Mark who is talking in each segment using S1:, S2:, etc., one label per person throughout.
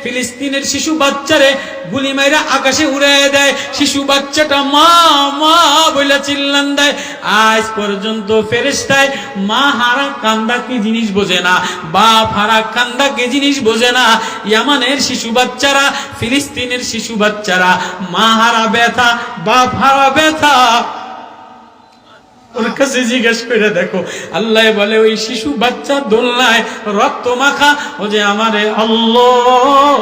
S1: ফিলিস্তিনের শিশু বাচ্চারে গুলি মাইরা আকাশে উড়াইয়া দেয়, শিশু বাচ্চাটা মা মা বলে চিল্লান দেয়। আজ পর্যন্ত ফেরেশতায় মা হারা কান্দা কি জিনিস বোঝে না, বাপ হারা কান্দা কি জিনিস বোঝে না। ইয়ামানের শিশু বাচ্চারা, ফিলিস্তিনের শিশু বাচ্চারা মা হারা ব্যথা, বাপ হারা ব্যথা। ওর কাছে জিজ্ঞেস করে দেখো, আল্লাহ বলে ওই শিশু বাচ্চা দোলনায় রক্ত মাখা ও যে আমারে আল্লাহ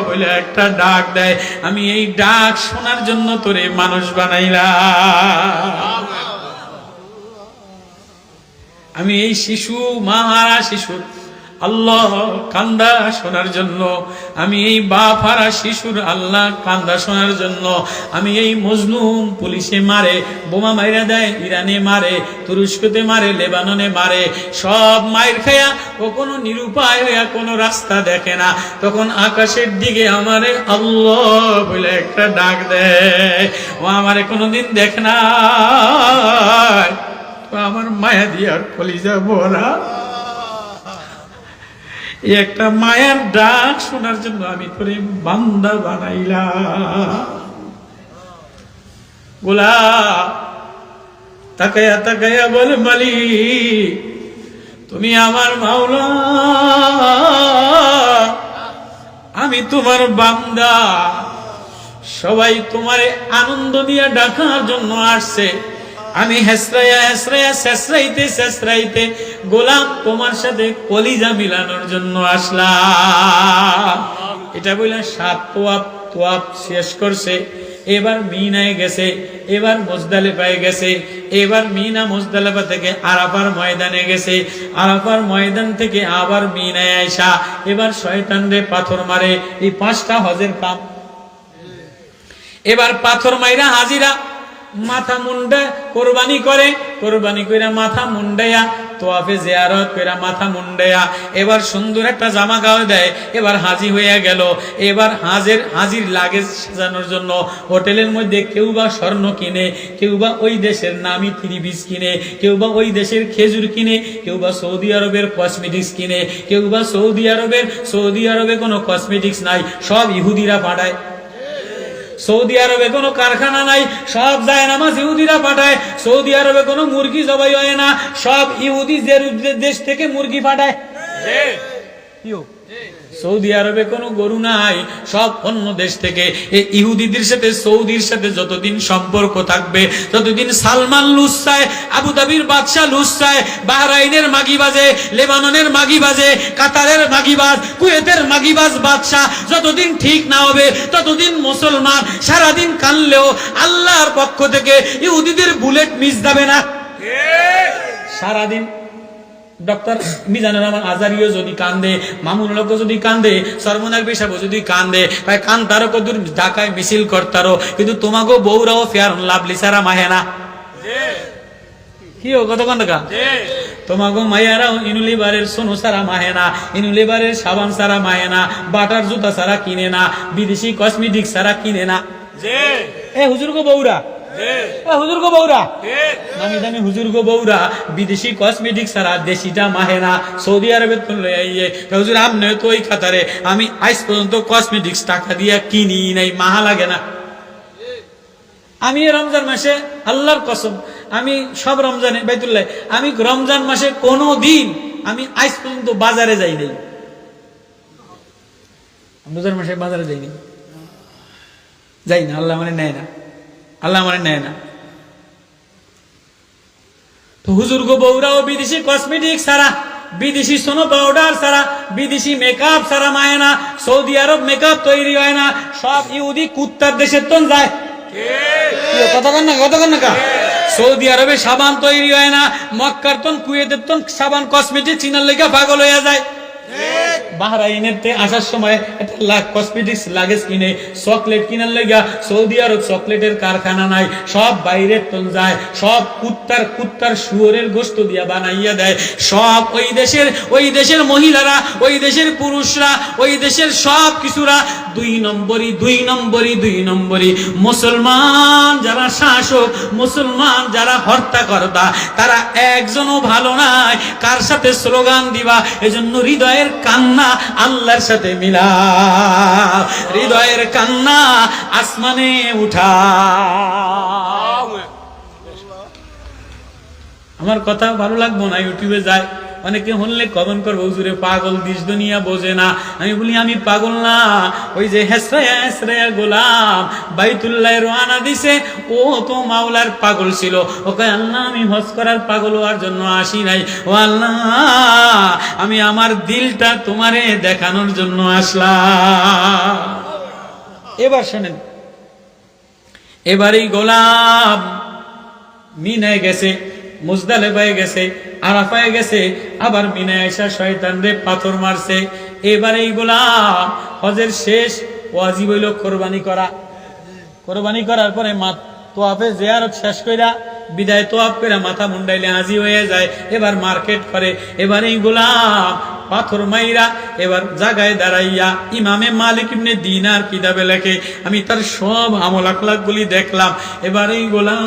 S1: বলে একটা ডাক দেয়, আমি এই ডাক শোনার জন্য তোরে মানুষ বানাইলাম। আমি এই শিশু মাহারা শিশুর আল্লাহ কান্দা শোনার জন্য, আমি এই বাপ হারা শিশুর আল্লাহ কান্দা শোনার জন্য, আমি এই মজলুম পুলিশে মারে, বোমা মাইরা দেয়, ইরানে মারে, তুরস্কতে মারে, লেবাননে মারে, সব মায়ের খায়া ও কোনো নিরুপায় হইয়া কোনো রাস্তা দেখে না, তখন আকাশের দিকে আমারে আল্লাহ বলে একটা ডাক দেয়। ও আমারে কোনোদিন দেখ না, আমার মায়া দিয়ার কলিজা ভরা একটা মায়ের ডাক শোনার জন্য আমি তোরে বান্দা বানাইলাম। গোলাম তাকায়া তাকায়া বলে, মালিক তুমি আমার মাওলা, আমি তোমার বান্দা, সবাই তোমারে আনন্দ দিয়ে ডাকার জন্য আসছে, আমি হেসরাইয়া হেসরাইয়া শেষরাইতে শেষরাইতে গোলাম তোমার সাথে কলিজা মিলানোর জন্য আসলাম। এটা বলে 7 তোয়াব শেষ করছে, এবার মিনায় গেছে, এবার মুজদালিফায় গেছে, এবার মিনা মুজদালিফা থেকে আরাফার ময়দানে গেছে, আরাফার ময়দান থেকে আবার মিনায় আইসা এবার শয়তানরে পাথর মারে। এই 5টা হজের কাম। এবার পাথর মাইরা হাজিরা মাথা মুন্ডা কোরবানি করে, কোরবানি কইরা মাথা মুন্ডাইয়া তোয়াফে জিয়ারত কইরা মাথা মুন্ডাইয়া এবার সুন্দর একটা জামা গায়ে দেয়, এবার হাজি হইয়া গেল। এবার হাজির লাগেজ সাজানোর জন্য হোটেলের মধ্যে কেউ বা স্বর্ণ কিনে, কেউ বা ওই দেশের নামি 3 পিস কিনে, কেউ বা ওই দেশের খেজুর কিনে, কেউ বা সৌদি আরবের কসমেটিক্স কিনে, কেউ বা সৌদি আরবে কোনো কসমেটিক্স নাই, সব ইহুদিরা পাঠায়। সৌদি আরবে কোনো কারখানা নাই, সব যায় নামাজ ইহুদিরা পাঠায়। সৌদি আরবে কোনো মুরগি জবাই হয় না, সব ইহুদি দেশ থেকে মুরগি পাঠায়। সৌদি আরবে কোনো গরু নাই, সব অন্য দেশ থেকে। এই ইহুদিদের সাথে সৌদির সাথে যতদিন সম্পর্ক থাকবে, ততদিন সালমান লুসায়, আবুধাবির বাদশাহ লুসায়, বাহরাইনের মাগিবাজে, লেবাননের মাগিবাজে, কাতারের মাগিবাজ, কুয়েতের মাগিবাজ বাদশাহ যতদিন ঠিক না হবে, ততদিন মুসলমান সারাদিন কানলেও আল্লাহর পক্ষ থেকে ইহুদিদের বুলেট মিস যাবে না। সারাদিন ডক্টর মিজানুর রহমান আজারিও যদি কান্দে, মামুন লোক যদি কান্দে, সরমনাক বিশাব যদি কান্দে, ভাই কান তারও কদূর ঢাকায় মিছিল করতারো, কিন্তু তোমাকে বউরাও ফেয়ার লাভলি সারা মাহে না। কি ও কত কান্দা তোমাকে মাইয়ারাও ইনুলিবারের সোনু সারা মাহে না, ইনুলিবারের সাবান সারা মাহে না, বাটার জুতা সারা কিনে না, বিদেশি কসমেটিক্স সারা কিনে না। এ হুজুর গো বউরা, হুজুর গো বউরা, নামি দামি হুজুর গো বউরা বিদেশি কসমেটিক্স সারা দেশিটা মাহে না। সৌদি আরবে তো হুজুর আমনে তো ওই খাতারে, আমি আজ পর্যন্ত কসমেটিক্স টাকা দিয়া কিনি নাই, মাহা লাগে না। আমি রমজান মাসে আল্লাহর কসম, আমি সব রমজানে বাইতুল্লাহ, আমি রমজান মাসে কোনো দিন আমি আজ পর্যন্ত বাজারে যাই নাই। রমজান মাসে বাজারে যাইনি, যাই না, আল্লাহ মানে নেয় না, আল্লাহ মানে নেয় না। তো হুজুর গো বউরাও বিদেশি কসমেটিক্স সারা, বিদেশি সোনো পাউডার সারা, বিদেশি মেকআপ সারা মায় না। সৌদি আরব মেকআপ তৈরি হয় না, সব ইহুদি কুত্তার দেশের তন যায়। কতক্ষণ না সৌদি আরবে সাবান তৈরি হয় না, মক্কার তন কুয়েতের তন সাবান কসমেটিক্স চিনার লেগে পাগল হয়ে যায়। বাহরাইনের আসার সময় একটা কসমেটিক্স লাগেজ কিনে, চকলেট কিনার লেগা সৌদি আরব চকলেটের কারখানা নাই, সব বাইরের তন যায়, সব কুত্তার শুয়োরের গোশত দিয়া বানাইয়া দেয়। সব ওই দেশের মহিলারা, ওই দেশের পুরুষরা, ওই দেশের সব কিছুরা 2 নম্বরই। মুসলমান যারা শাসক, মুসলমান যারা হর্তাকর্তা, তারা একজনও ভালো নাই। কার সাথে স্লোগান দিবা, এজন্য হৃদয়ের কান্না আল্লাহর সাথে মিলাও, হৃদয়ের কান্না আসমানে উঠাও। আমার কথা ভালো লাগবো না, ইউটিউবে যায় অনেকে হলে কমেন্ট করবো হুজুরে পাগল, দেশ দুনিয়া বোঝে না। আমি বলি আমি পাগল না, ওই যে হেসরায়া গোলাম বাইতুল্লাহ রওনা দিছে, ও তো মাওলার পাগল ছিল। ওকে আল্লাহ আমি হজ করার পাগল হওয়ার জন্য আসি নাই, ও আল্লাহ আমি আমার দিলটা তোমারে দেখানোর জন্য আসলাম। এবার শোনেন, এবারই গোলাম মিনায় গেছে, মুজদালিফায় গেছে, আরাফায় গেছে, আবার মিনায় আইসা শয়তান রে পাথর মারছে। এবারে এইগুলা হজের শেষ ওয়াজিব হইল কোরবানি করা। কোরবানি করার পরে তোয়াফে জিয়ারত শেষ কইরা বিদায় তোয়াফ কইরা মাথা মুন্ডাইলে হাজি হয়ে যায়। এবার মার্কেট করে, এবার এইগুলা পাথর মাইরা এবার জায়গায় দাঁড়াইয়া ইমামে মালিক ইবনে দিনার কিতাবে লেখে, আমি তার সব আমল আখলাক গুলি দেখলাম। এবার এই গোলাম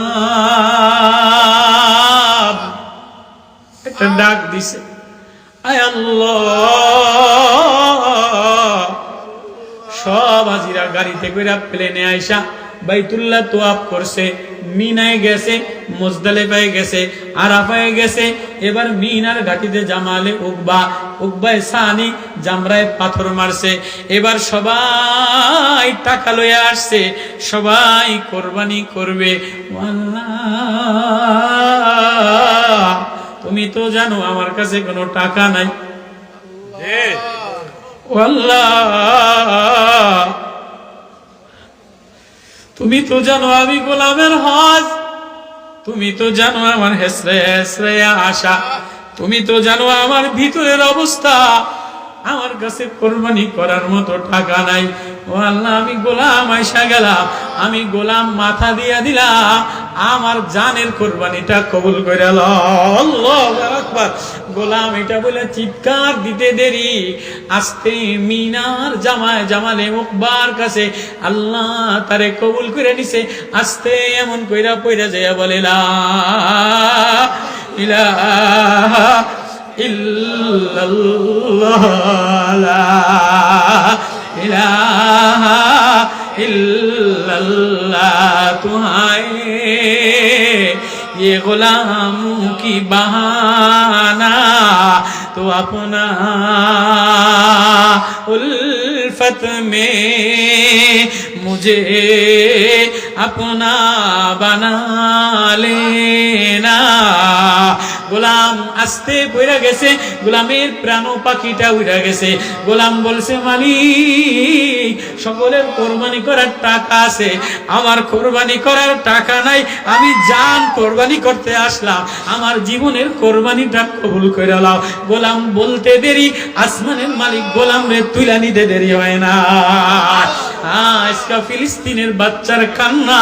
S1: একটা ডাক দিছে, আয় আল্লাহ। সব হাজিরা গাড়িতে কইরা প্লেনে আইসা বাইতুল্লাহ তোয়াফ করছে, মিনায় গেছে, মুজদালিফায় গেছে, আরাফায় গেছে। এবার মিনার ঘাটিতে জামালে উকবায় সানি জামরায় পাথর মারছে। এবার সবাই টাকা লয়ে আসছে, সবাই কোরবানি করবে। আল্লাহ তুমি তো জানো আমার কাছে কোনো টাকা নাই, আল্লাহ তুমি তো জানো আমি গোলামের হজ, তুমি তো জানো আমার হেসরায়া আশা, তুমি তো জানো আমার ভিতরের অবস্থা, আমার কাছে কোরবানি করার মতো টাকা নাই। ও আল্লাহ আমি গোলাম আইসা গেলাম, আমি গোলাম মাথা দিয়া দিলাম, আমার জানের কোরবানিটা কবুল করে আল্লাহু আকবার। গোলাম এটা বলে চিৎকার দিতে দেরি, আস্তে মিনার জামালে উকবার কাছে আল্লাহ তারে কবুল করে নিছে। আস্তে এমন কইরা পইরা যাইয়া বলে লা ইলাহা ইল্লাল্লাহ লা ইলাহা ইল্লাল্লাহ তুহায়ে ये गुलाम की बहाना तो अपना उल्फत में मुझे अपना बना लेना। গোলাম আস্তে পড়ে গেছে, গোলামের প্রাণ পাখিটা উড়ে গেছে। গোলাম বলছে মালিক সকলের কোরবানি করার টাকা আছে, আমার কোরবানি করার টাকা নাই, আমি জান কোরবানি করতে আসলাম, আমার জীবনের কোরবানিটা কবুল করে নাও। গোলাম বলতে দেরি, আসমানের মালিক গোলাম রে তুইলা নিতে দেরি হয় না। আজকে ফিলিস্তিনের বাচ্চার কান্না,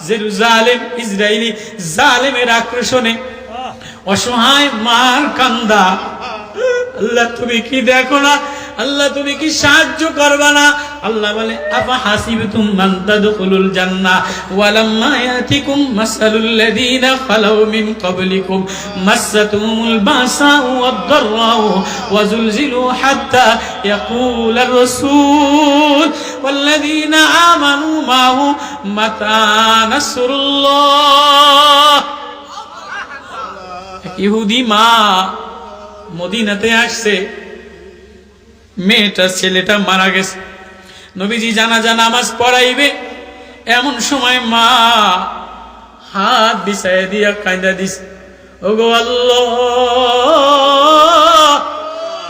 S1: জেরুজালেম ইসরায়েলি জালেমের আক্রোশনে অসহায় মার কান্দা। আল্লাহ তুমি কি দেখো না? আল্লাহ তুমি কি সাহায্য করবা না? আল্লাহ বলে আফা হাসিবতুম মান তাদখুলুল জান্নাহ ওয়ালাম্মা ইয়াতিকুম মাসালুল লাযীনা খালাউ মিন ক্বাবলিকুম মাসাতুমুল বাসাউ ওয়াদ-দাররাউ ওয়া যুলজিলু হাত্তা ইয়াকুলার রাসূল ওয়াল্লাযীনা আমানু মাহু মাতা নাসরুল্লাহ। ইহুদি মা মদিনাতে আসছে, মেয়েটা ছেলেটা মারা গেছে, নবীজি জানাজা নামাজ পড়াইবে, এমন সময় মা হাত বিছায় দিয়া কাঁদা দিছে, ওগো আল্লাহ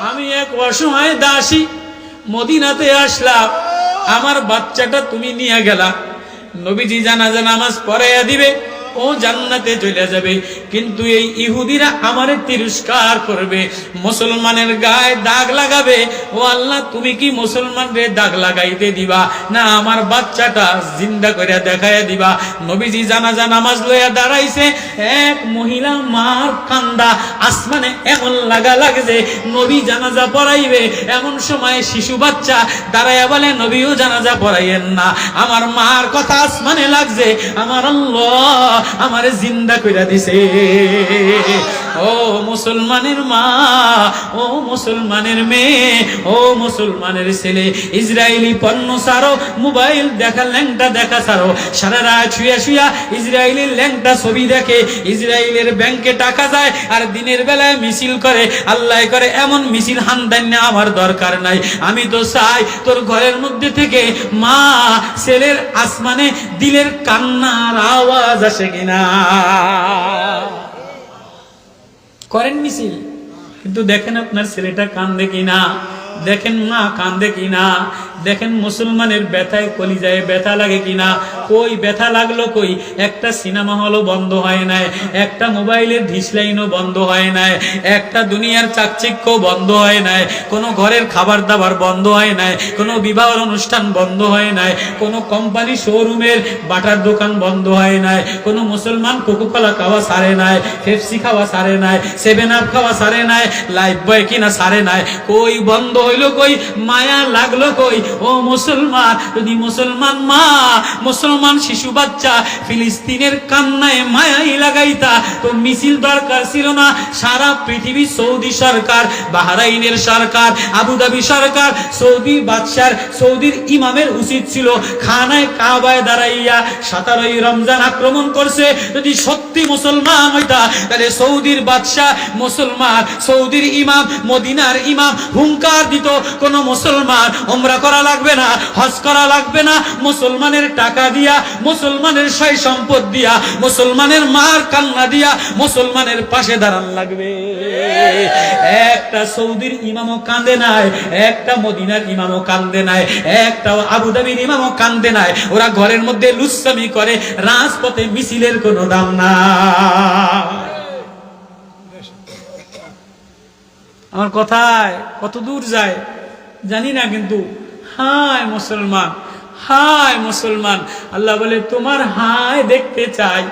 S1: আমি এক অসহায় দাসী মদিনাতে আসলাম, আমার বাচ্চাটা তুমি নিয়ে গেলা, নবীজি জানাজা নামাজ পড়াইয়া দিবে, ও জান্নাতে চলে যাবে, কিন্তু এই ইহুদিরা আমারে তিরস্কার করবে, মুসলমানের গায়ে দাগ লাগাবে। ও আল্লাহ তুমি কি মুসলমানদের দাগ লাগাইতে দিবা না আমার বাচ্চাটা জিন্দা করে দেখাইয়া দিবা? নবীজি জানাজা নামাজ লইয়া দাঁড়াইছে, এক মহিলা মার কান্দা আসমানে এমন লাগা লাগছে, নবী জানাজা পড়াইবে, এমন সময় শিশু বাচ্চা দাঁড়াইয়া বলে নবীও জানাজা পড়াইয়েন না, আমার মার কথা আসমানে লাগছে, আমার আল্লাহ আমারে জিন্দা কইরা দিছে। ও মুসলমানের মা, ও মুসলমানের মেয়ে, ও মুসলমানের ছেলে, ইসরায়েলি পণ্য ছাড়ো, মোবাইল দেখা, ল্যাংটা দেখা ছাড়ো। সারা রাত শুয়া শুয়া ইসরায়েলের ল্যাংটা ছবি দেখে, ইসরায়েলের ব্যাংকে টাকা যায়, আর দিনের বেলায় মিছিল করে, আল্লাহ করে। এমন মিছিল হান্দান্যা আমার দরকার নাই। আমি তো চাই তোর ঘরের মধ্যে থেকে মা ছেলের আসমানে দিলের কান্নার আওয়াজ আসে কিনা। করেন মিছিল, কিন্তু দেখেন আপনার ছেলেটা কান্দে কিনা, দেখেন মা কান্দে কিনা, দেখেন মুসলমানের ব্যথায় কলিজায় ব্যথা লাগে কিনা। কই ব্যথা লাগলো কই? একটা সিনেমা হলও বন্ধ হয় নাই, একটা মোবাইলের ডিসলাইনও বন্ধ হয় নাই, একটা দুনিয়ার চাকচিক্য বন্ধ হয় নাই, কোনো ঘরের খাবার দাবার বন্ধ হয় নাই, কোনো বিবাহের অনুষ্ঠান বন্ধ হয় নাই, কোনো কোম্পানি শোরুমের বাটার দোকান বন্ধ হয় নাই, কোনো মুসলমান কোকোকোলা খাওয়া সারে নাই, পেপসি খাওয়া সারে নাই, 7 আপ খাওয়া সারে নাই, লাইফ বয় কিনা সারে নাই। কই বন্ধ হইলো কই? মায়া লাগলো কই? ও মুসলমান, যদি মুসলমান মা, মুসলমান শিশু বাচ্চা ফিলিস্তিনের কান্নায় মায়াই লাগাইতা তো মিছিল দরকার ছিল না। সারা পৃথিবী, সৌদি সরকার, বাহরাইনের সরকার, আবুধাবি সরকার, সৌদি বাদশার, সৌদির ইমামের উচিত ছিল খানায় কাবায় দাঁড়াইয়া 17ই রমজান আক্রমণ করছে। যদি সত্যি মুসলমান হইতা তাহলে সৌদির বাদশাহ মুসলমান, সৌদির ইমাম, মদিনার ইমাম হুঙ্কার দিত, কোন মুসলমান উমরা করা লাগবে না, হজ করা লাগবে না, মুসলমানের টাকা দিয়া, মুসলমানের সয় সম্পদ দিয়া, মুসলমানের মার কান্না দিয়া মুসলমানের পাশে দাঁড়ান লাগবে। একটা সৌদির ইমামও কান্দে নাই, একটা মদিনার ইমামও কান্দে নাই, একটা আবুধাবির ইমামও কান্দে নাই। ওরা ঘরের মধ্যে লুচ্ছামি করে, রাজপথে মিছিলের কোনো দাম না। আমার কথায় কত দূর যায় জানি না, কিন্তু হায় মুসলমান, হায় মুসলমান। আল্লাহ বলে তোমার হায় দেখতে চাই,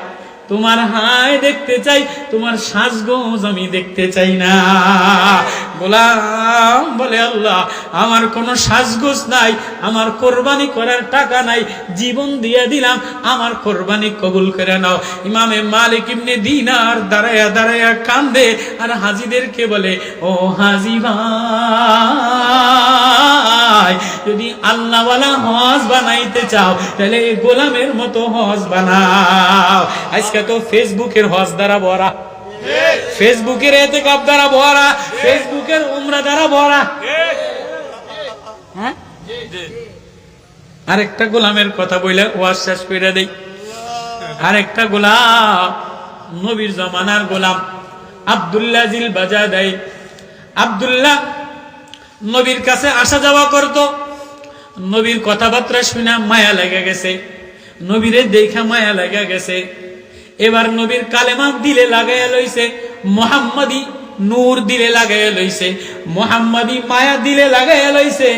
S1: তোমার হায় দেখতে চাই, তোমার সাজগোজ আমি দেখতে চাই না। গোলাম বলে আল্লাহ আমার কোনো সাজগোজ নাই, আমার কোরবানি করার টাকা নাই, জীবন দিয়ে দিলাম, আমার কোরবানি কবুল করে নাও। ইমামে মালিক ইবনে দিনার দাঁড়ায়া দাঁড়ায়া কান্দে, আর হাজীদেরকে বলে ও হাজী ভাই, যদি আল্লাহওয়ালা হজ বানাইতে চাও তাহলে গোলামের মতো হজ বানাও। আজকে তো ফেসবুকের হজ দ্বারা ভরা, ফেসবুকের এতেকাব দ্বারা ভরা, ফেসবুকের উমরা দ্বারা ভরা। হ্যাঁ, আরেকটা গোলামের কথা বইলে ওয়াজ শেষ করে দেই। আরেকটা গোলাম, নবীর জমানার গোলাম আব্দুল্লাহ জিল বাজাদাই। আব্দুল্লাহ নবীর কাছে আসা যাওয়া করত, নবীর কথাবার্তা শুনে মায়া লেগে গেছে, নবীরে দেখা মায়া লেগে গেছে। এবার নবীর কালেমা দিলে লাগাইয়া লইছে, মুহাম্মাদি নূর দিলে লাগাইয়া লইছে, মুহাম্মাদি মায়া দিলে লাগাইয়া লইছে।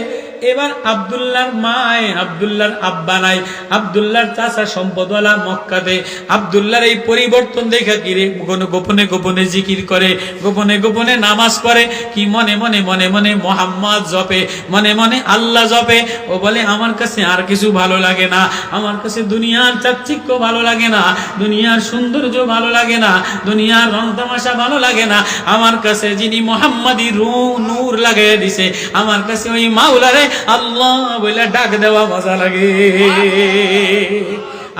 S1: এবার আব্দুল্লাহর মায়, আব্দুল্লাহর আব্বা নাই, আব্দুল্লাহর চাচা সম্পদওয়ালা মক্কাতে। আব্দুল্লাহর এই পরিবর্তন দেখা কিরে গোপনে গোপনে জিকির করে, গোপনে গোপনে নামাজ পড়ে, কি মনে মনে মনে মনে মুহাম্মদ জপে, মনে মনে আল্লাহ জপে। ও বলে আমার কাছে আর কিছু ভালো লাগে না, আমার কাছে দুনিয়ার চাকচিক্য ভালো লাগে না, দুনিয়ার সৌন্দর্য ভালো লাগে না, দুনিয়ার রং তামাশা ভালো লাগে না, আমার কাছে যিনি মুহাম্মাদি নূর লাগাইয়া দিছে, আমার কাছে ওই মাওলারে আল্লাহ বলে ডাক দেওয়া মজা লাগে।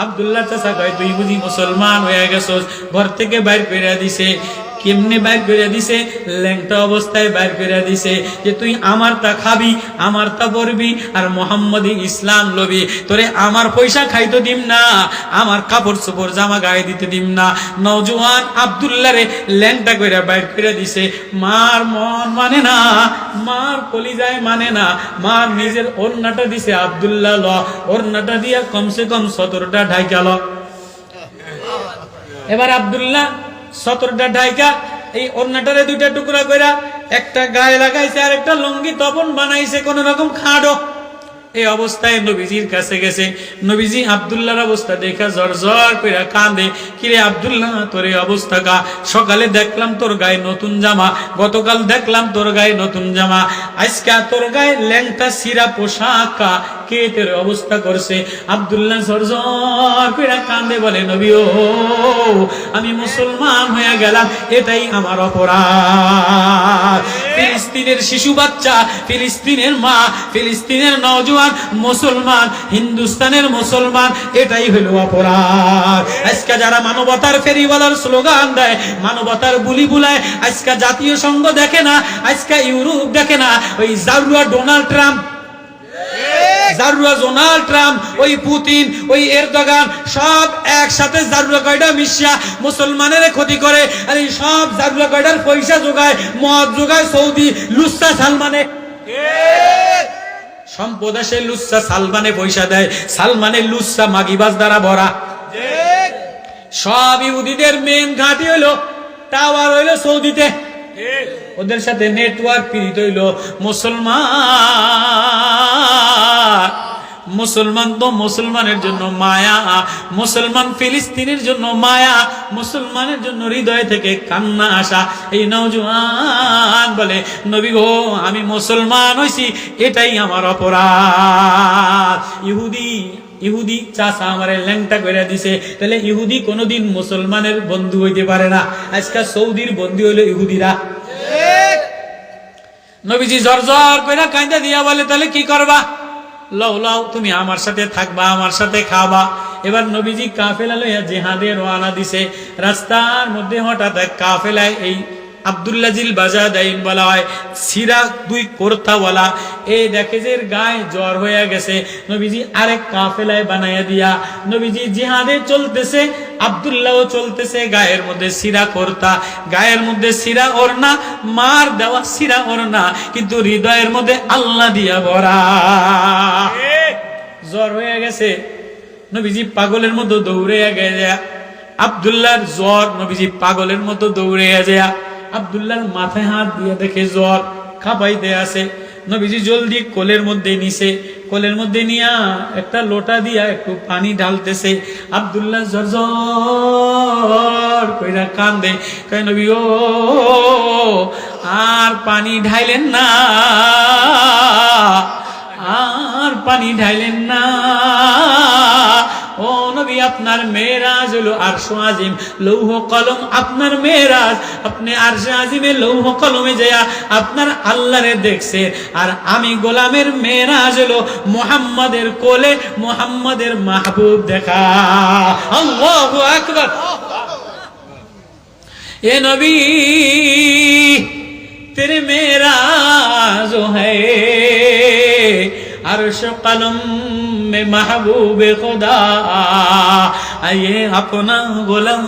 S1: আব্দুল্লাহ চাচা কয় তুই বুঝি মুসলমান হয়ে গেছস? ঘর থেকে বাইর করে দিছে। কেমনে বাইর করে দিছে? ল্যাংটা অবস্থায় বাইর করে দিছে যে তুই আমার তা খাবি, আমার তা পরবি, আর মোহাম্মদী ইসলাম লবি। তোরে আমার পয়সা খাইতে দিম না, আমার কাপড় চোপড় জামা গায়ে দিতে দিম না। নওজোয়ান আব্দুল্লাহ রে ল্যাংটা করে বাইর করে দিছে। মার মন মানে না, মার কলিজায় মানে না, মার নিজের ওড়নাটা দিছে আব্দুল্লাহ ল, ওড়নাটা দিয়া কমসে কম 17টা ঢাইকা ল। এবার আব্দুল্লাহ 17টা ঢাইকা এই ওড়নাটারে 2টা টুকরা কইরা একটা গায়ে লাগাইছে, আর একটা লুঙ্গি তপন বানাইছে কোন রকম খাড়ো। এই অবস্থায় নবীজির কাছে গেছে। নবীজি আব্দুল্লাহর অবস্থা দেখা জর্জর করে কাঁদে। কিরে আব্দুল্লাহ, তোর এই অবস্থা কা? সকালে দেখলাম তোর গায়ে নতুন জামা, গতকাল দেখলাম তোর গায়ে নতুন জামা, আজকে তোর গায়ে ল্যাংটা সিরা পোশাক কা? কে তোর অবস্থা করছে? আব্দুল্লাহ জর্জর করে কাঁদে, বলে নবী ও, আমি মুসলমান হয়ে গেলাম, এটাই আমার অপরাধ। ফিলিস্তিনের শিশু বাচ্চা, ফিলিস্তিনের মা, ফিলিস্তিনের নওজোয়ান মুসলমান, হিন্দুস্তানের মুসলমান, এটাই হলো অপরাধ। আজকে যারা মানবতার ফেরিওয়ালার স্লোগান দেয়, মানবতার বুলি বুলায়, আজকে জাতীয় সংঘ দেখে না, আজকে ইউরোপ দেখে না, ওই জারুয়া ডোনাল্ড ট্রাম্প, জারুয়া ডোনাল্ড ট্রাম্প, ওই পুতিন, ওই এরদোগান, সব একসাথে জারুয়া কয়টা মিশিয়া মুসলমানের ক্ষতি করে। আর এই সব জারুয়া কয়টার পয়সা যোগায়, মদ যোগায় সৌদি লুচ্চা সালমানে। সম্পদ আসে লুচ্চা সালমানে পয়সা দেয়, সালমানের লুচ্চা মাগিবাজ দ্বারা ভরা। সব ইহুদিদের মেন ঘাঁটি হইলো, টাওয়ার হইলো সৌদিতে, ওদের সাথে নেটওয়ার্ক পীড়িত হইল মুসলমান। মুসলমান তো মুসলমানের জন্য মায়া, মুসলমান ফিলিস্তিনের জন্য মায়া, মুসলমানের জন্য হৃদয় থেকে কান্না আসা। এই নওজোয়ান বলে নবী গো, আমি মুসলমান হইছি, এটাই আমার অপরাধ। ইহুদি চাচা আমারে ল্যাংটা করে দিছে, তাহলে ইহুদি কোনোদিন মুসলমানের বন্ধু হইতে পারে না। আজকে সৌদির বন্ধু হইল ইহুদিরা। নবীজি জর্জর কইরা কাঁদা দিয়া বলে, তাহলে কি করবা? লও লও, তুমি আমার সাথে থাকবা, আমার সাথে খাবা। এবার নবীজি কাফেলা লইয়া জিহাদে রওনা দিছে। রাস্তার মধ্যে হঠাৎ এক কাফেলায়, এই আব্দুল্লাহ জিল বাজাদাইন বলা হয়, সিরা দুই কোরতাওয়ালা, এই দেখে যে গায়ে জ্বর হয়ে গেছে। নবীজি আরেক কাফেলায় বানাইয়া দিয়া নবীজি জিহাদে চলতেছে, আব্দুল্লাহও চলতেছে, গায়ের মধ্যে সিরা কোরতা, গায়ের মধ্যে সিরা ওড়না, মার দেওয়া সিরা ওড়না, কিন্তু হৃদয়ের মধ্যে আল্লাহ দিয়া ভরা। জ্বর হয়ে গেছে, নবীজি পাগলের মতো দৌড়ে গেছে। আব্দুল্লাহর জ্বর, নবীজি পাগলের মতো দৌড়ে যায়। আব্দুল্লাহর মাথায় হাত দিয়ে দেখে জ্বর, খাপাইতে আছে। নবীজি জলদি কোলের মধ্যে নিছে, কোলের মধ্যে নিয়া একটা লোটা দিয়া একটু পানি ঢালতেছে। আব্দুল্লাহ জর্জর কইরা কান্দে, কয় নবী ও, আর পানি ঢাইলেন না, আর পানি ঢাইলেন না। ও নবী, আপনার মেরাজ হলো আরশ আজিম, লৌহ কলম আপনার মেরাজ। আপনি আরশ আজিমে লৌহ কলমে যায়া আপনার আল্লাহরে দেখছে, আর আমি গোলামের মেরাজ হলো মুহাম্মাদের কোলে মুহাম্মাদের মাহবুব দেখা। আল্লাহু আকবার। এ নবী, तेरे मेराज है अर्श कलम में महबूब खुदा, ये अपना गुलाम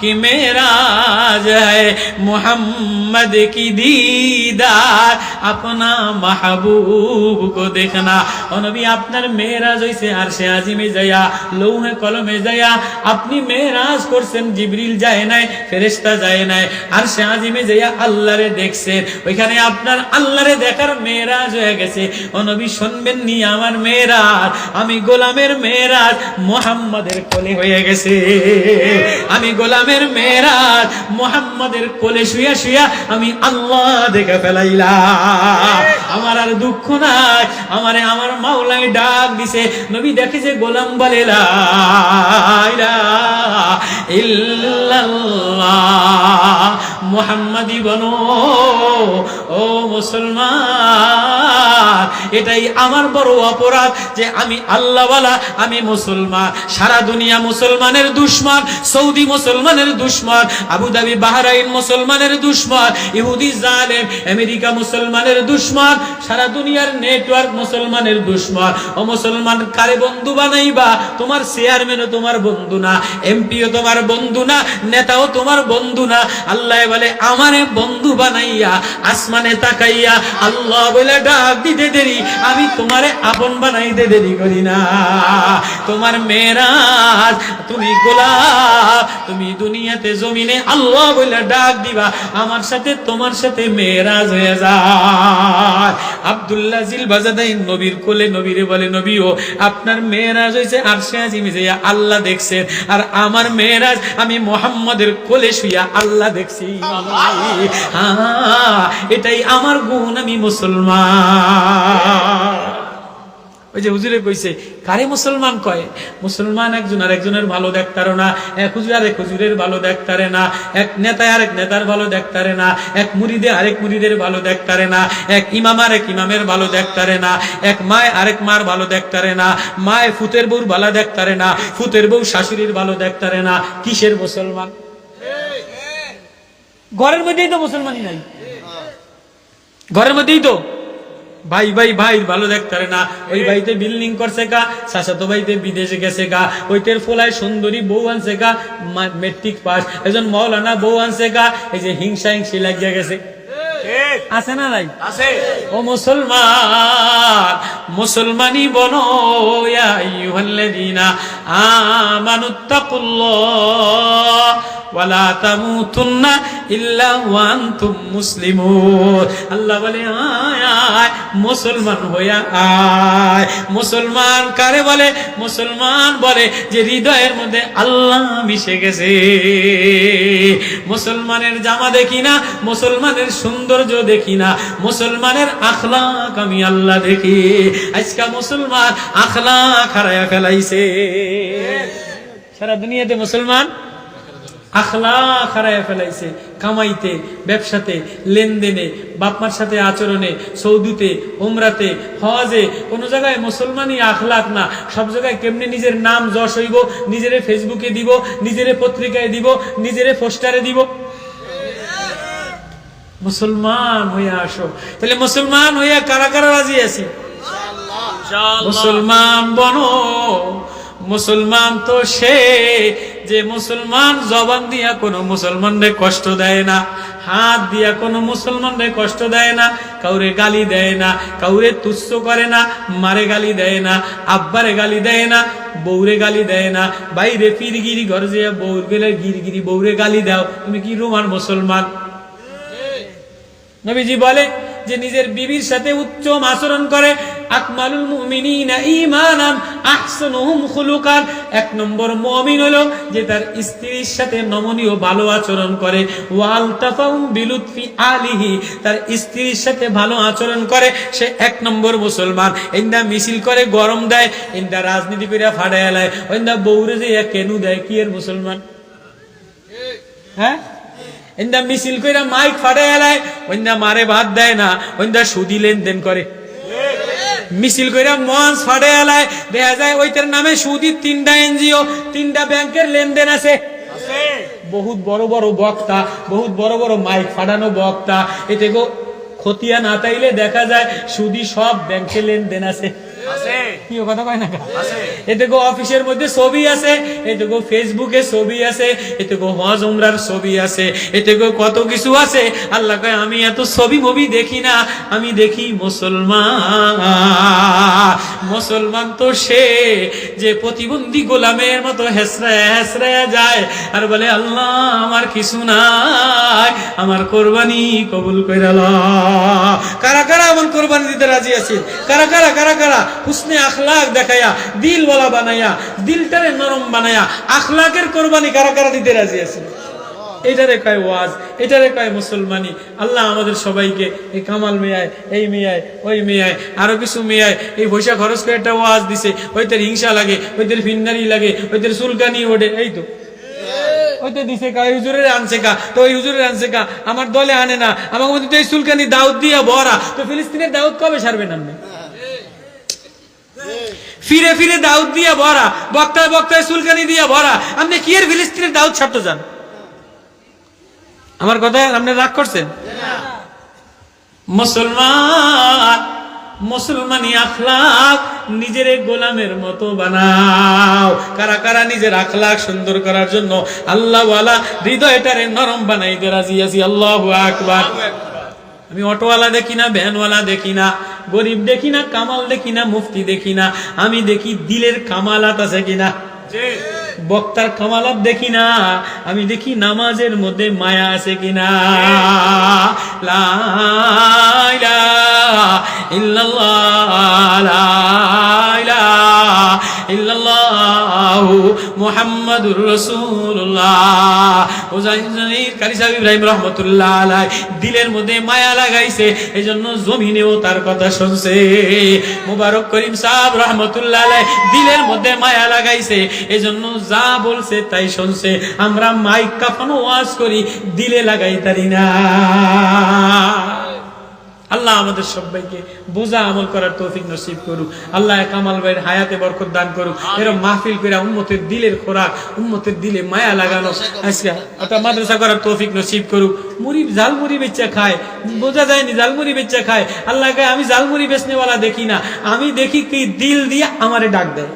S1: कि मेराज है मोहम्मद की दीदार, अपना महबूब को देखना। और नबी আপনার মেরাজ হইছে আরশে আজিমে যায়া, লৌহে কলমে যায়া। আপনি মেরাজ করছেন, জিবরিল যায় নাই, ফেরেশতা যায় নাই, আরশে আজিমে যায়া আল্লাহরে দেখছেন। ওইখানে আপনার আল্লাহরে দেখার মেরাজ হয়ে গেছে। ও নবী, শুনবেন নি আমার মেরাজ, আমি গোলামের মেরাজ মুহাম্মাদের কোলে হয়ে গেছে। আমি গোলামের মেরাজ মুহাম্মাদের কোলে শুয়া শুয়া আমি আল্লাহ দেখে ফেলাইলাম। আমার আর দুঃখ নাই, আমারে আমার মাওলাই ডাক দিছে। নবী দেখে যে গোলাম বলে লা ইলাহা ইল্লাল্লাহ মুহাম্মাদি বনো। ও মুসলমান, এটাই আমার বড় অপরাধ যে আমি আল্লাহওয়ালা, আমি মুসলমান। সারা দুনিয়া মুসলমানের দুশমন, সৌদি মুসলমানের দুশমন, আবুধাবি বাহরাইন মুসলমানের দুশমন, ইহুদি জালেম আমেরিকা মুসলমানের দুশমন, সারা দুনিয়ার নেটওয়ার্ক মুসলমানের দুশমন। ও মুসলমান, কারে বন্ধু বানাইবা? তোমার চেয়ারম্যানও তোমার বন্ধু না, এমপিও তোমার বন্ধু না, নেতাও তোমার বন্ধু না। আল্লাহ বলে আমারে বন্ধু বানাইয়া আসমানে তাকাইয়া আল্লাহ বলে ডাক দিতে দেরি, আমি তোমারে আপন বানাইতে দেরি করি না। তোমার মেরাজ, তুমি গোলাপ, তুমি দুনিয়াতে জমিনে আল্লাহ বলে ডাক দিবা, আমার সাথে তোমার সাথে মেরাজ হয়ে যায়। আব্দুল্লাহ জিল বাজাদাইন নবীর কোলে নবীরে বলে, নবী ও আপনার মেরাজ হয়েছে আরশে আজিমে যাইয়া আল্লাহ দেখছেন, আর আমার মেরাজ আমি মুহাম্মাদের কোলে শুইয়া আল্লাহ দেখছি। এটাই আমার গুণ, আমি মুসলমান। ওই যে হুজুরে কইছে, কারে মুসলমান কয়? মুসলমান একজন আর একজনের ভালো দেখতারে না, এক হুজুর আরেক হুজুরের ভালো দেখতারে না, এক নেতা আরেক নেতার ভালো দেখতারে না, এক মুরিদে আরেক মুরিদের ভালো দেখতারে না, এক ইমাম আরেক ইমামের ভালো দেখতারে না, এক মায় আরেক মার ভালো দেখতারে না, মায় ফুতের বউর ভালো দেখতারে না, ফুতের বউ শাশুড়ির ভালো দেখতারে না। কিসের মুসলমান? ঘরের মধ্যেই তো মুসলমানই নাই, ঘরের মধ্যেই তো ভাই ভাই ভাই ভালো দেখতারে না। ওই ভাইতে বিল্ডিং করছে কা, চাচাতো ভাইতে বিদেশে গেছে কা, ওইটার ফলায় সুন্দরী বউ আনছে কা, মেট্রিক পাস, একজন মৌলানা বউ আনছে কা, এই যে হিংসা হিংসি লাগিয়া গেছে। আছে না নাই? আছে। ও মুসলমান, মুসলমানি বনো, ইয়া আইয়ুহাল্লাযীনা আমানুত্তাকুল্লাহ ওয়ালা তামুতুন্না ইল্লা ওয়া আনতুম মুসলিমুন। আল্লাহ বলে আয় আয় মুসলমান হইয়া আয়। মুসলমান কারে বলে? মুসলমান বলে যে হৃদয়ের মধ্যে আল্লাহ মিশে গেছে। মুসলমানের জামা দেখি না, মুসলমানের সৌন্দর্য দেখি না, মুসলমানের আখলাক আমি আল্লাহ দেখি। আজকা মুসলমান আখলাক হারায়া ফেলাইছে। সারা দুনিয়াতে মুসলমান আখলাক হারায়া ফেলাইছে। কামাইতে, ব্যবসাতে, লেনদেনে, বাপমার সাথে আচরণে, সৌদিতে, উমরাতে, হজে, কোন জায়গায় মুসলমানই আখলাক না। সব জায়গায় কেমনে নিজের নাম যশ হইব, নিজেরে ফেসবুকে দিব, নিজেরে পত্রিকায় দিব, নিজেরে পোস্টারে দিব। মুসলমান হইয়া আসো। তাহলে মুসলমান হইয়া কারা কারা রাজি আছি? মুসলমান বনো। মুসলমান তো সে যে মুসলমান জবান দিয়া কোনো মুসলমানরে কষ্ট দেয় না, হাত দিয়া কোনো মুসলমানরে কষ্ট দেয় না, কাউরে গালি দেয় না, কাউরে তুচ্ছ করে না, মারে গালি দেয় না, আব্বারে গালি দেয় না, বউরে গালি দেয় না। বাইরে ফিরগিরি ঘর যে বউর গেলে গিরগিরি বউরে গালি দাও, তুমি কি রোমান মুসলমান? নবীজি বলে যে নিজের বিবির সাথে উত্তম আচরণ করে, আকমালুল মুমিনিনা ঈমানান আহসানুহুম খুলুকান। এক নম্বর মুমিন হলো যে তার স্ত্রীর সাথে নমনীয় ভালো আচরণ করে। ওয়াল তাফাউ বিলুতফি আলিহি, তার স্ত্রীর সাথে ভালো আচরণ করে, সে এক নম্বর মুসলমান। ইন্দা মিছিল করে গরম দেয়, ইন্দা রাজনীতি করে ফাড়ায় এলায়, ইন্দা বউরে যে কেনু দেয়, কি এর মুসলমান? হ্যাঁ, ইন্দা মিছিল কইরা মাইক ফাড়ায় এলায়, ইন্দা মারে ভাত দেয় না, ইন্দা সুদি লেনদেন করে। মিছিল কইরা মঞ্চ ফাড়ায় এলায়, দেখা যায় ওইটার নামে সুদি 3টা এনজিও, 3টা ব্যাংকের লেনদেন আছে। বহুত বড় বড় বক্তা, বহুত বড় বড় মাইক ফাড়ানো বক্তা, এতে গো খতিয়া না তাইলে দেখা যায় সুদি সব ব্যাংকে লেনদেন আছে। কি কথা কয় না? এতে গো অফিসের মধ্যে ছবি আছে, এতে গো ফেসবুকে ছবি আছে, এতে গো হজ উমরার ছবি আছে, এতে গো কত কিছু আছে। আল্লাহ কয় আমি এত ছবি মুভি দেখি না, আমি দেখি মুসলমান। মুসলমান তো সে যে প্রতিবন্ধী গোলামের মতো হেসরায় হেসরায় যায় আর বলে আল্লাহ আমার কিছু নাই, আমার কোরবানি কবুল কইরা লও। কারা কারা এমন কোরবানি দিতে রাজি আছে? কারা কারা কারা কারা হুসনে আখলাক দেখায়া, দিলওয়ালা বানায়া, দিলটারে নরম বানায়া আখলাকের কোরবানি কারা কারা দিতে রাজি আছে? এটারে কয় ওয়াজ, এটারে কয় মুসলমানি। আল্লাহ আমাদের সবাইকে এই কামাল মেয়ায়, এই মেয়ায়, ওই মেয়ায়, আরো কিছু মেয়ায় এই পয়সা খরচ করে একটা ওয়াজ দিছে, ওইটার হিংসা লাগে, ওইটার ফিন্নারি লাগে, ওইটার চুলকানি ওঠে। এই তো ওইটা দিছে কা, ওই হুজুরের আনছে কা, তো ওই হুজুরের আনছে কা, আমার দলে আনে না, আমার মধ্যে তো এই চুলকানি দাউদ দিয়া ভরা। তো ফিলিস্তিনের দাউদ কবে সারবেন আপনি? ফিরে ফিরে দাউদ দিয়া ভরা, বক্তায় বক্তায় চুলকানি দিয়া ভরা, আপনি কি এর ফিলিস্তিনের দাউদ ছাড়তে যান? আমার কথা আপনি রাগ করছেন? মুসলমান, মুসলমানি আখলাক নিজের গোলামের মতো বানাও। কারা কারা নিজের আখলাক সুন্দর করার জন্য আল্লাহ ওয়ালা হৃদয়টারে নরম বানাইতে রাজি আছি? আল্লাহু আকবার। আমি অটোওয়ালা দেখি না, ভ্যানওয়ালা দেখি না, গরিব দেখি না, কামাল দেখি না, মুফতি দেখি না, আমি দেখি দিলের কামালাত আছে কিনা। বক্তার কামালাত দেখি না, আমি দেখি নামাজের মধ্যে মায়া আছে কিনা। লা ইলাহা ইল্লাল্লাহ, লা ইলাহা ইল্লাল্লাহ মুহাম্মাদুর রাসূলুল্লাহ। ওজাইর কারি সাহেব ইব্রাহিম রাহমাতুল্লাহ আলাইহি দিলের মধ্যে মায়া লাগাইছে, এজন্য জমিনেও তার কথা শুনছে। মুবারক করিম সাহেব রাহমাতুল্লাহ আলাইহি দিলের মধ্যে মায়া লাগাইছে, এজন্য যা বলছে তাই শুনছে। আমরা মাইক কাফানো ওয়াজ করি, দিলে লাগাই তারি না। আল্লাহ আমাদের সবাইকে বোঝা আমল করার তৌফিক নসিব করুক। আল্লাহ কামাল ভাইয়ের হায়াতে বরকত দান করুক। এরকম মাহফিল করে উম্মতের দিলের খোরাক, উম্মতের দিলে মায়া লাগানো, আজকে একটা মাদ্রাসা করার তৌফিক নসিব করুক। মুড়ি ঝালমুড়ি বেচা খায়, বোঝা যায়নি ঝালমুড়ি বেচা খায়। আল্লাহ কয় আমি ঝালমুড়ি বেচনেওয়ালা দেখি না, আমি দেখি কি দিল দিয়ে আমারে ডাক দেয়।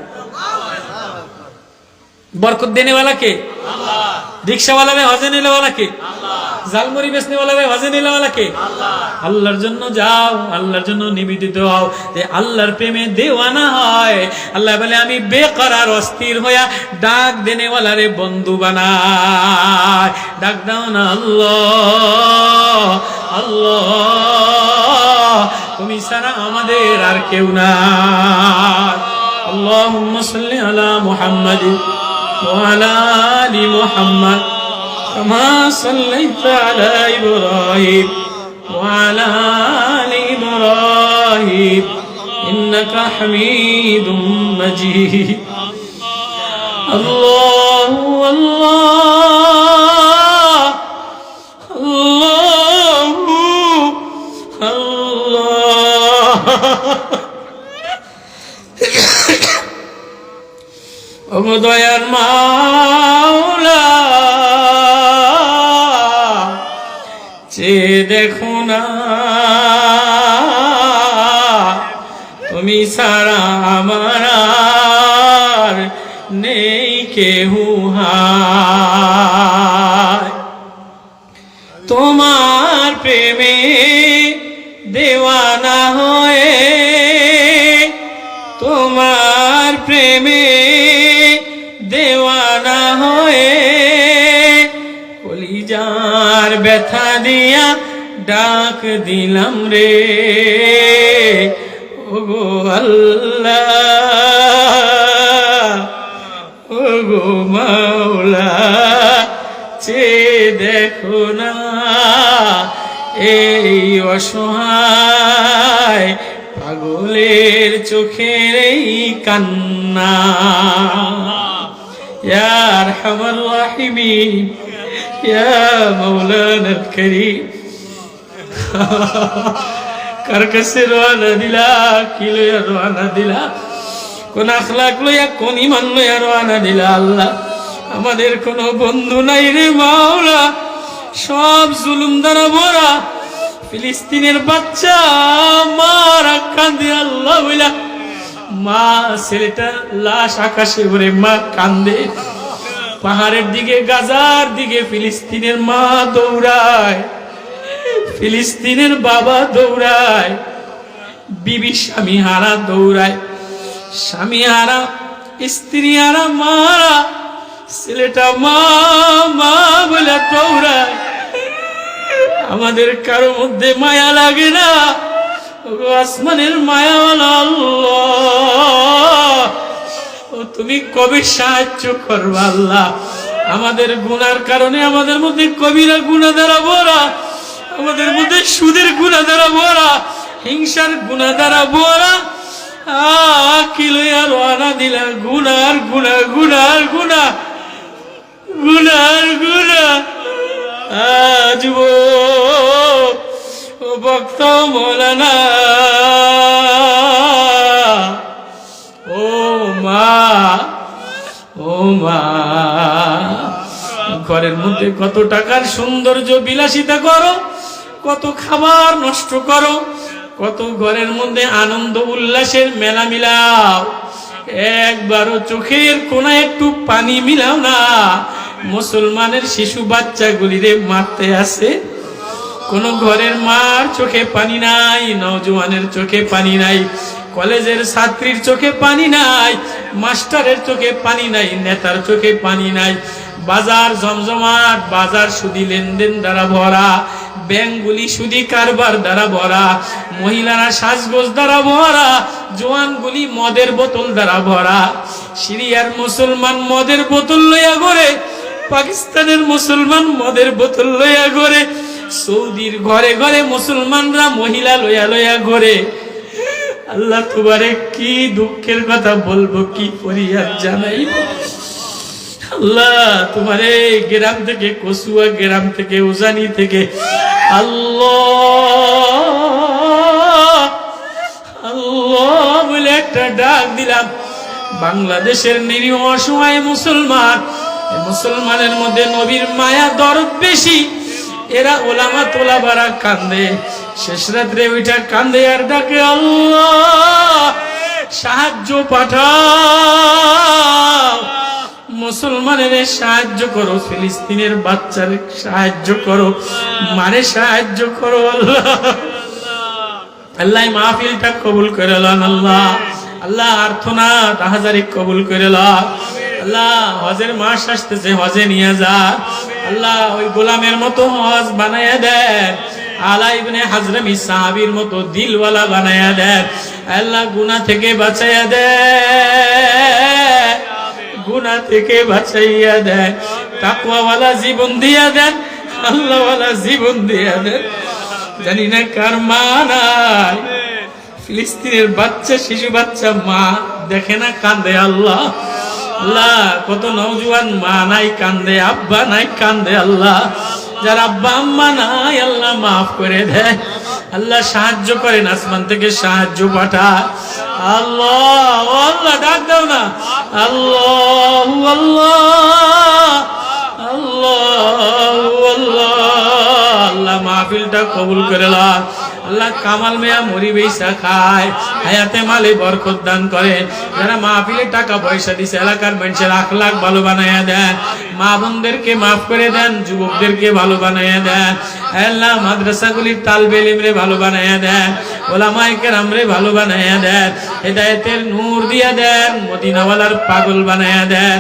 S1: বরকত দেনেওয়ালা কে? আল্লাহ। রিকশাওয়ালা রে হজে নেওয়ালা কে? আল্লাহ। জালমুড়ি বেচনেওয়ালা রে হজে নেওয়ালা কে? আল্লাহ। আল্লাহর জন্য যাও, আল্লাহর জন্য নিবেদিত হও, যে আল্লাহর প্রেমে দেওয়ানা হয়। আল্লাহ বলে আমি বেকরার অস্থির হইয়া ডাক দেনেওয়ালা রে বন্ধু বানায়। ডাক দাও না আল্লাহ আল্লাহ, তুমি ছাড়া আমাদের আর কেউ নাই। আল্লাহুম্মা সাল্লি আলা মুহাম্মাদিন وعلى آل محمد كما صليت على إبراهيم وعلى آل إبراهيم إنك حميد مجيد. الله الله الله الله. ওগো দয়ার মাওলা, চেয়ে দেখো না, তুমি ছাড়া আমার আর নেই কেহু হায়। তোমার প্রেমে দেওয়ানা হয়ে, তোমার প্রেমে দেওয়ানা হয়ে, কলিজার ব্যথা দিয়া ডাক দিলাম রে ওগো আল্লাহ, ওগো মাওলা, চেয়ে দেখো না এই অসহায় পাগলের চোখের এই কান্না। ইয়া আরহামার রাহিমিন, ইয়া মাওলানাল কারীম। কার কাছে রওনা দিলা, কি লইয়া রওনা দিলা, কোন আখলাক লইয়া, কোন ঈমান লইয়া রওনা দিলা। আল্লাহ আমাদের কোনো বন্ধু নাই রে মাওলা, সব জুলুম দ্বারা ভরা। ফিলিস্তিনের বাচ্চা মারা কান্দে আল্লাহ বইলা, মা ছেলেটা লাশ আকাশে উড়ে, মা কান্দে। পাহাড়ের দিকে, গাজার দিকে ফিলিস্তিনের মা দৌড়ায়, ফিলিস্তিনের বাবা দৌড়ায়, বিবি স্বামী হারা দৌড়ায়, স্বামী হারা স্ত্রী হারা মারা, ছেলেটা মা মা বলে দৌড়ায়। আমাদের কারো মধ্যে মায়া লাগে না? আসমানের মায়াওয়ালা আল্লাহ, ও তুমি কবে সাহায্য করবা আল্লাহ? আমাদের গুনার কারণে আমাদের মধ্যে কবিরা গুনাহ দ্বারা ভরা, আমাদের মধ্যে সুদের গুনাহ দ্বারা ভরা, হিংসার গুনাহ দ্বারা ভরা। কি লইয়া রওনা দিলা? গুনার গুনাহ, গুনার গুনাহ, গুনার গুনাহ। আজব ও ভক্ত মৌলানা, ও মা, ও মা, ঘরের মধ্যে কত টাকার সৌন্দর্য বিলাসিতা করো, কত খাবার নষ্ট করো, কত ঘরের মধ্যে আনন্দ উল্লাসের মেলা মিলাও, একবারও চোখের কোনায় একটু পানি মিলাও না। মুসলমানের শিশু বাচ্চাগুলিরে মারতে আসে, কোন ঘরের মার চোখে পানি নাই, নওজোয়ানের চোখে পানি নাই, কলেজের ছাত্রীর চোখে পানি নাই, মাস্টারের চোখে পানি নাই, নেতার চোখে পানি নাই। বাজার জমজমাট, বাজার সুদি লেনদেন দ্বারা ভরা, ব্যাংকগুলি সুদি কারবার দ্বারা ভরা, মহিলারা সাজগোজ দ্বারা ভরা, জোয়ানগুলি মদের বোতল দ্বারা ভরা। সিরিয়ার মুসলমান মদের বোতল লইয়া ঘরে, পাকিস্তানের মুসলমান মদের বোতল লইয়া ঘরে, সৌদির ঘরে ঘরে মুসলমানরা মহিলা লইয়া লইয়া ঘরে। আল্লাহ তোমারে কি দুঃখের কথা বলবো, কি ফরিয়াদ জানাইব। আল্লাহ তোমারে গ্রাম থেকে, কসুয়া গ্রাম থেকে, উজানি থেকে, আল্লাহ আল্লাহ বলে একটা ডাক দিলাম। বাংলাদেশের নিরীহ অসহায় মুসলমান, মুসলমানের মধ্যে নবীর মায়া দরদ বেশি, এরা ওলামা তোলাবারা কান্দে, শেষ রাত্রে ওইটা কান্দে আর ডাকে, আল্লাহ সাহায্য পাঠাও, মুসলমানের সাহায্য করো, ফিলিস্তিনের বাচ্চার সাহায্য করো, মারে সাহায্য করো। আল্লাহ আল্লাহ মাহফিলটা কবুল করে লন। আল্লাহ আল্লাহ আর্থনাথ হাজারি কবুল করে লন। আল্লাহ হজের মাস আসতেছে, হজে নিয়ে যা। আল্লাহ ওই গোলামের মতো হজ বানায়া দেন, আলা ইবনে হাজরামি সাহাবীর মতো দিলওয়ালা বানায়া দেন। আল্লাহ গুনাহ থেকে বাঁচাইয়া দেন, গুনাহ থেকে বাঁচাইয়া দেন, তাকওয়াওয়ালা জীবন দিয়া দেন, আল্লাহওয়ালা জীবন দিয়া দেন। জানি না কার মা নাই, ফিলিস্তিনের বাচ্চা, শিশু বাচ্চা মা দেখে না কান্দে। আল্লাহ আল্লাহ কত নওজোয়ান মা নাই কান্দে, আব্বা নাই কান্দে। আল্লাহ যার আব্বা আম্মা নাই আল্লাহ মাফ করে দেয়। আল্লাহ সাহায্য করেন, আসমান থেকে সাহায্য পাঠায়। আল্লাহ আল্লাহ ডাক দাও না, আল্লাহ আল্লাহ আল্লাহ আল্লাহ। আল্লাহ মাহফিলটা কবুল করে লন। আল্লাহ কামাল মিয়া মুড়ি বেচা খায়, হায়াতে মালে বরকত দান করেন। যারা মাহফিলে টাকা পয়সা দিছে এলাকার মানুষের আখলাক ভালো বানাইয়া দেন, মা বোনদেরকে মাফ করে দেন, যুবকদেরকে ভালো বানাইয়া দেন। আল্লাহ মাদ্রাসাগুলির তালবে ইলমে ভালো বানাইয়া দেন, ওলামায়ে কেরামরে ভালো বানাইয়া দেন, হেদায়েতের নূর দিয়া দেন, মদিনাওয়ালার পাগল বানাইয়া দেন।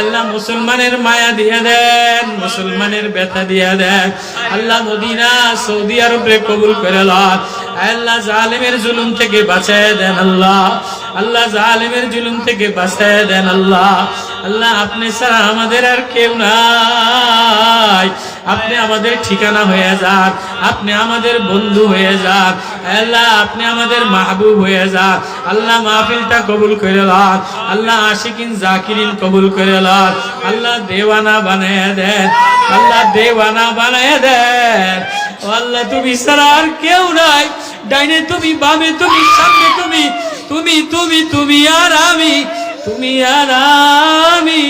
S1: আল্লাহ মুসলমানের মায়া দিয়া দেন, মুসলমানের ব্যথা দিয়া দেন। আল্লাহ মদিনা সৌদি আরবে কবুল করে লন। আল্লাহ জালেমের জুলুম থেকে বাঁচায় দেন। আল্লাহ আল্লাহ জালেমের জুলুম থেকে বাঁচায় দেন। আল্লাহ আল্লাহ আপনি ছাড়া আমাদের আর কেউ নাই, আপনি আমাদের ঠিকানা হয়ে যান, আপনি আমাদের বন্ধু হয়ে যান। আল্লাহ আপনি আমাদের মাহবুব হয়ে যান। আল্লাহ মাহফিলটা কবুল করে লন। আল্লাহ আশিকিন জাকিরিন কবুল করে লন। আল্লাহ দেওয়ানা বানায় দেন, আল্লাহ দেওয়ানা বানায় দেন। ও আল্লাহ তুমি ছাড়া আর কেউ নাই, ডাইনে তুমি, বামে তুমি, সামনে তুমি, তুমি তুমি তুমি আর আমি, তুমি আর আমি।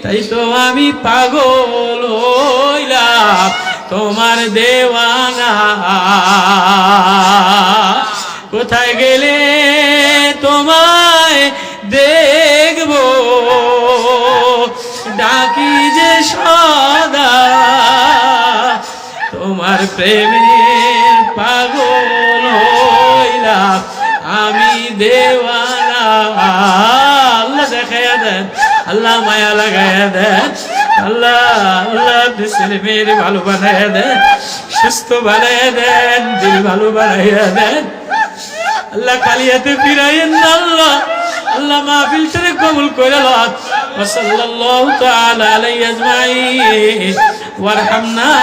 S1: তাই তো আমি পাগল হইলাম তোমার দেওয়ানা। কোথায় গেলে তোমায় দেখবো, ডাকি যে সদা, তোমার প্রেমের পাগল হইলাম আমি দেওয়ানা। আল্লাহ দেখাইয়া দেন, আল্লাহ মায়া লাগাইয়া দেন। আল্লাহ আল্লাহ ছেলে মেয়ের ভালো বানাইয়া দেন, সুস্থ বানাইয়া দেন, দিল ভালো বানাইয়া দেন। আল্লাহ কালিয়াতে ফিরাইয়েন না। আল্লাহ আল্লাহ মাহফিলটারে কবুল করে লন। ওয়া সাল্লাল্লাহু তাআলা আলাইহি আজমাইন ওয়ারহামনা।